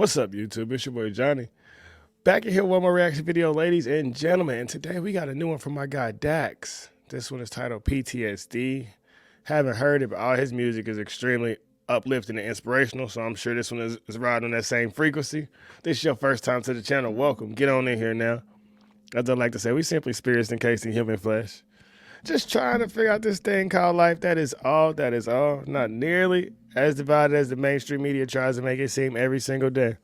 What's up, YouTube? It's your boy Johnny. Back in here with one more reaction video, ladies and gentlemen. And today we got a new one from my guy Dax. This one is titled PTSD. Haven't heard it, but all his music is extremely uplifting and inspirational, so I'm sure this one is riding on that same frequency. This is your first time to the channel. Welcome. Get on in here now. As I like to say, we simply spirits encased in human flesh. Just trying to figure out this thing called life. That is all. That is all. Not nearly as divided as the mainstream media tries to make it seem every single day.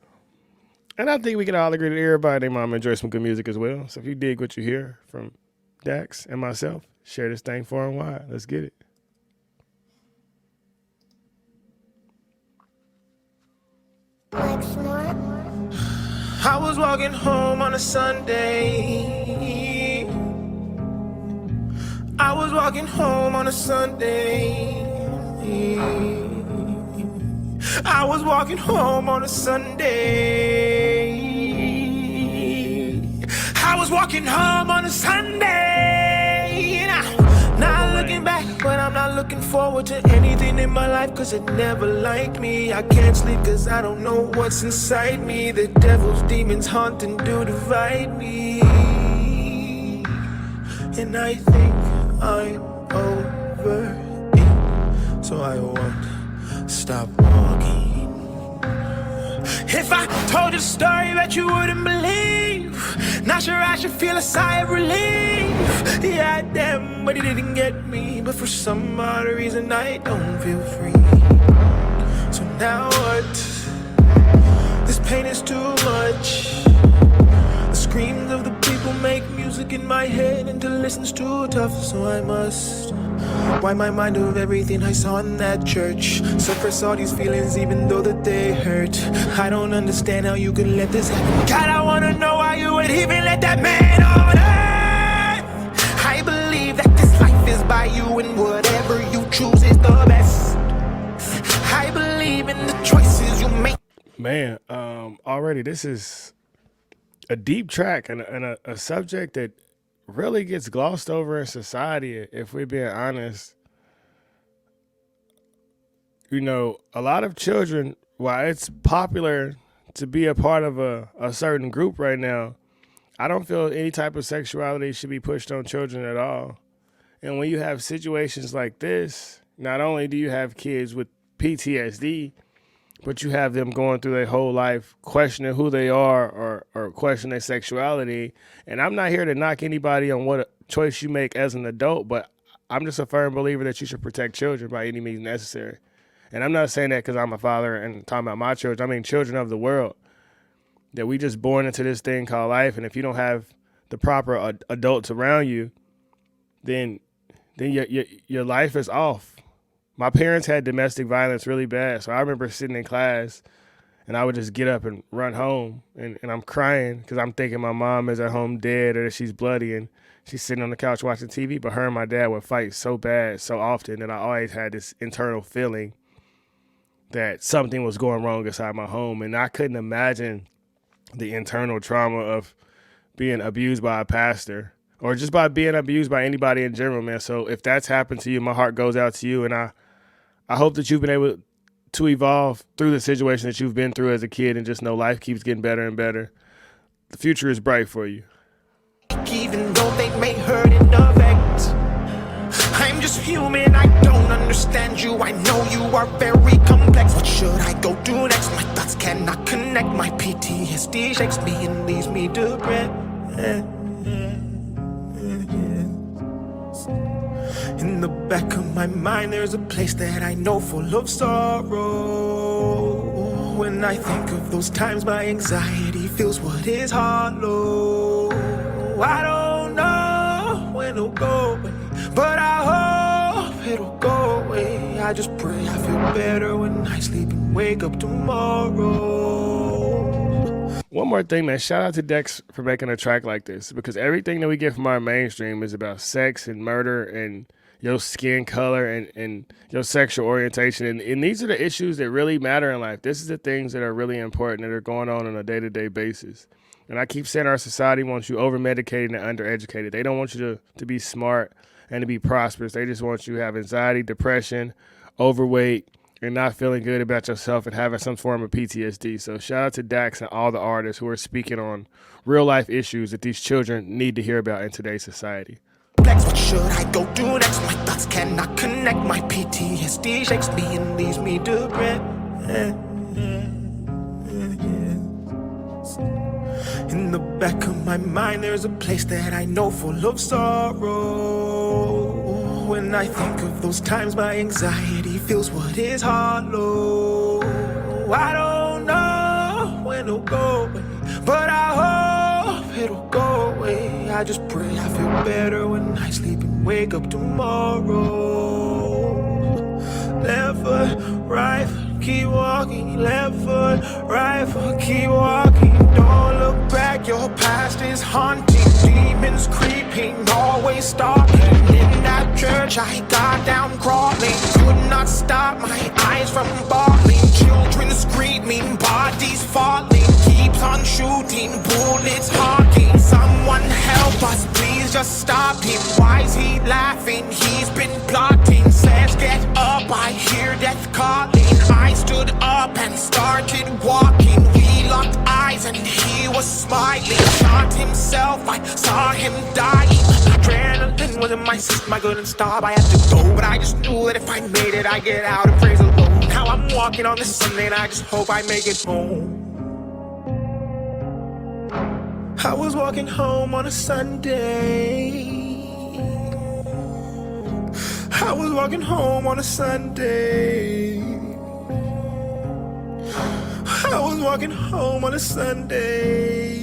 And I think we can all agree that everybody and their mama enjoy some good music as well. So if you dig what you hear from Dax and myself, share this thing far and wide. Let's get it. I was walking home on a Sunday. I was walking home on a Sunday. I was walking home on a Sunday. I was walking home on a Sunday. Not looking back, but I'm not looking forward to anything in my life, cause it never liked me. I can't sleep cause I don't know what's inside me. The devil's demons haunt and do divide me. And I think I'm over it, so I won't stop walking. If I told you a story that you wouldn't believe, not sure I should feel a sigh of relief. Yeah, damn, but it didn't get me. But for some odd reason I don't feel free. So now what? This pain is too much. The screams of the people make music in my head, and to listen's too tough. So I must wipe my mind of everything I saw in that church. Suppress all these feelings even though that they hurt. I don't understand how you could let this happen. God, I wanna know why you would even let that man on earth. I believe that this life is by you, and whatever you choose is the best. I believe in the choices you make. Man, already this is a deep track and a subject that really gets glossed over in society, if we're being honest. You know, a lot of children, while it's popular to be a part of a certain group right now, I don't feel any type of sexuality should be pushed on children at all. And when you have situations like this, not only do you have kids with PTSD, but you have them going through their whole life questioning who they are or questioning their sexuality. And I'm not here to knock anybody on what choice you make as an adult, but I'm just a firm believer that you should protect children by any means necessary. And I'm not saying that because I'm a father and talking about my children. I mean children of the world, that we just born into this thing called life. And if you don't have the proper adults around you, then your life is off. My parents had domestic violence really bad, so I remember sitting in class and I would just get up and run home, and I'm crying because I'm thinking my mom is at home dead or that she's bloody and she's sitting on the couch watching TV, but her and my dad would fight so bad so often that I always had this internal feeling that something was going wrong inside my home, and I couldn't imagine the internal trauma of being abused by a pastor or just by being abused by anybody in general, man. So if that's happened to you, my heart goes out to you, and I hope that you've been able to evolve through the situation that you've been through as a kid, and just know life keeps getting better and better. The future is bright for you. Even though they may hurt and affect, I'm just human, I don't understand you. I know you are very complex. What should I go do next? My thoughts cannot connect. My PTSD shakes me and leaves me depressed. In the back of my mind there's a place that I know full of sorrow. When I think of those times my anxiety feels what is hollow. I don't know when it'll go away, but I hope it'll go away. I just pray I feel better when I sleep and wake up tomorrow. One more thing, man. Shout out to Dex for making a track like this, because everything that we get from our mainstream is about sex and murder and your skin color and your sexual orientation. And these are the issues that really matter in life. This is the things that are really important that are going on a day-to-day basis. And I keep saying our society wants you over-medicated and undereducated. They don't want you to be smart and to be prosperous. They just want you to have anxiety, depression, overweight, and not feeling good about yourself and having some form of PTSD. So shout out to Dax and all the artists who are speaking on real life issues that these children need to hear about in today's society. Next, what should I go do next? My thoughts cannot connect. My PTSD shakes me and leaves me depressed. In the back of my mind, there's a place that I know full of sorrow. When I think of those times, my anxiety feels what is hollow. I don't know when it'll go away, but I hope it'll go away. I just pray I feel better when I sleep and wake up tomorrow. Left foot, right foot, keep walking. Left foot, right foot, keep walking. Don't look back, your past is haunting. Demons creeping, always stalking. In that church I got down crawling. Could not stop my eyes from bawling. Children screaming, bodies falling. Keeps on shooting, bullets honking. Someone help us, please just stop him. Why is he laughing? He's been plotting. Says get up, I hear death calling. I stood up and started walking. We locked eyes and he was smiling. Shot himself, I saw him dying. Adrenaline was in my system, I couldn't stop. I had to go, but I just knew that if I made it, I'd get out and praise the Lord. Now I'm walking on this Sunday and I just hope I make it home. I was walking home on a Sunday. I was walking home on a Sunday. I was walking home on a Sunday.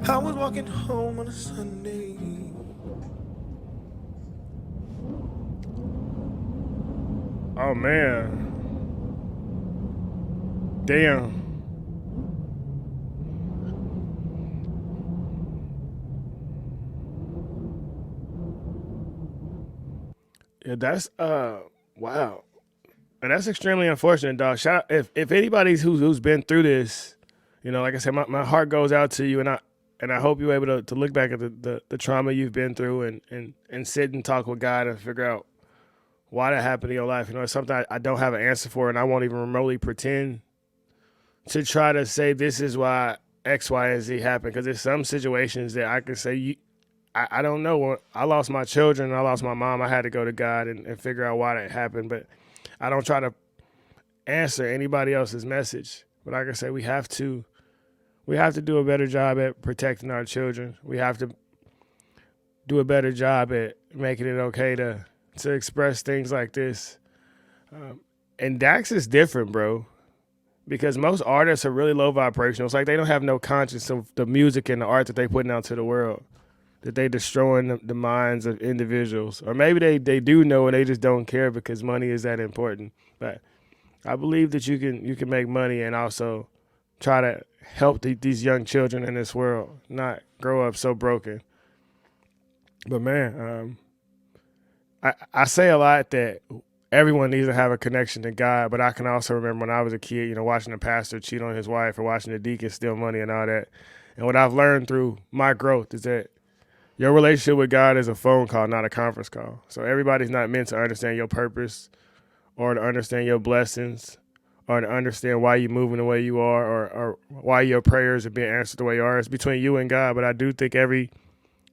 I was walking home on a Sunday. Oh man. Damn. Yeah, that's wow. And that's extremely unfortunate, dog. Shout out, if anybody's who's been through this, you know, like I said, my heart goes out to you, and I hope you're able to look back at the trauma you've been through and sit and talk with God and figure out why that happened in your life. You know, it's something I don't have an answer for, and I won't even remotely pretend to try to say this is why X, Y, and Z happened, because there's some situations that I can say I don't know. When I lost my children, I lost my mom, I had to go to God and figure out why that happened, but I don't try to answer anybody else's message. But like I said, we have to do a better job at protecting our children. We have to do a better job at making it okay to express things like this. And Dax is different, bro, because most artists are really low vibrational. It's like they don't have no conscience of the music and the art that they putting out to the world, that they destroying the minds of individuals. Or maybe they do know and they just don't care because money is that important. But I believe that you can make money and also try to help these young children in this world not grow up so broken. But man, I say a lot that everyone needs to have a connection to God, but I can also remember when I was a kid, you know, watching the pastor cheat on his wife or watching the deacon steal money and all that. And what I've learned through my growth is that your relationship with God is a phone call, not a conference call. So everybody's not meant to understand your purpose or to understand your blessings or to understand why you're moving the way you are or why your prayers are being answered the way you are. It's between you and God. But I do think every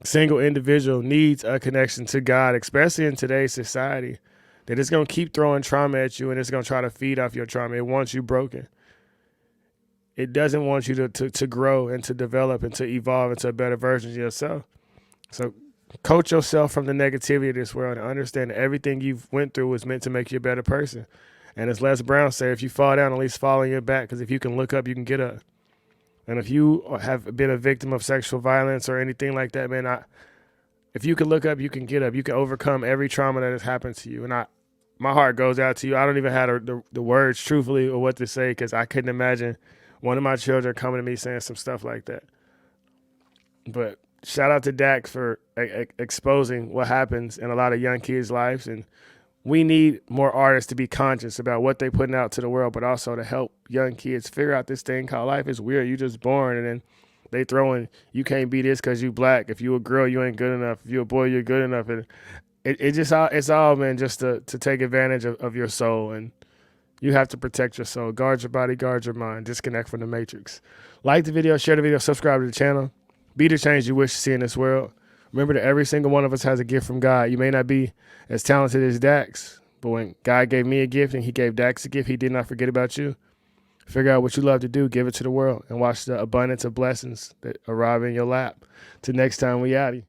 single individual needs a connection to God, especially in today's society, that it's going to keep throwing trauma at you and it's going to try to feed off your trauma. It wants you broken. It doesn't want you to grow and to develop and to evolve into a better version of yourself. So coach yourself from the negativity of this world and understand that everything you've went through was meant to make you a better person. And as Les Brown said, if you fall down, at least fall on your back, because if you can look up, you can get up. And if you have been a victim of sexual violence or anything like that, man, if you can look up, you can get up. You can overcome every trauma that has happened to you. And my heart goes out to you. I don't even have the words, truthfully, or what to say, because I couldn't imagine one of my children coming to me saying some stuff like that. But shout out to Dax for exposing what happens in a lot of young kids' lives. And we need more artists to be conscious about what they're putting out to the world, but also to help young kids figure out this thing called life is weird. You just born, and then they throwing, you can't be this because you black. If you a girl, you ain't good enough. If you a boy, you're good enough. And it's all, man, just to take advantage of your soul, and you have to protect your soul. Guard your body, guard your mind. Disconnect from the matrix. Like the video, share the video, subscribe to the channel. Be the change you wish to see in this world. Remember that every single one of us has a gift from God. You may not be as talented as Dax, but when God gave me a gift and he gave Dax a gift, he did not forget about you. Figure out what you love to do, give it to the world, and watch the abundance of blessings that arrive in your lap. Till next time, we outie.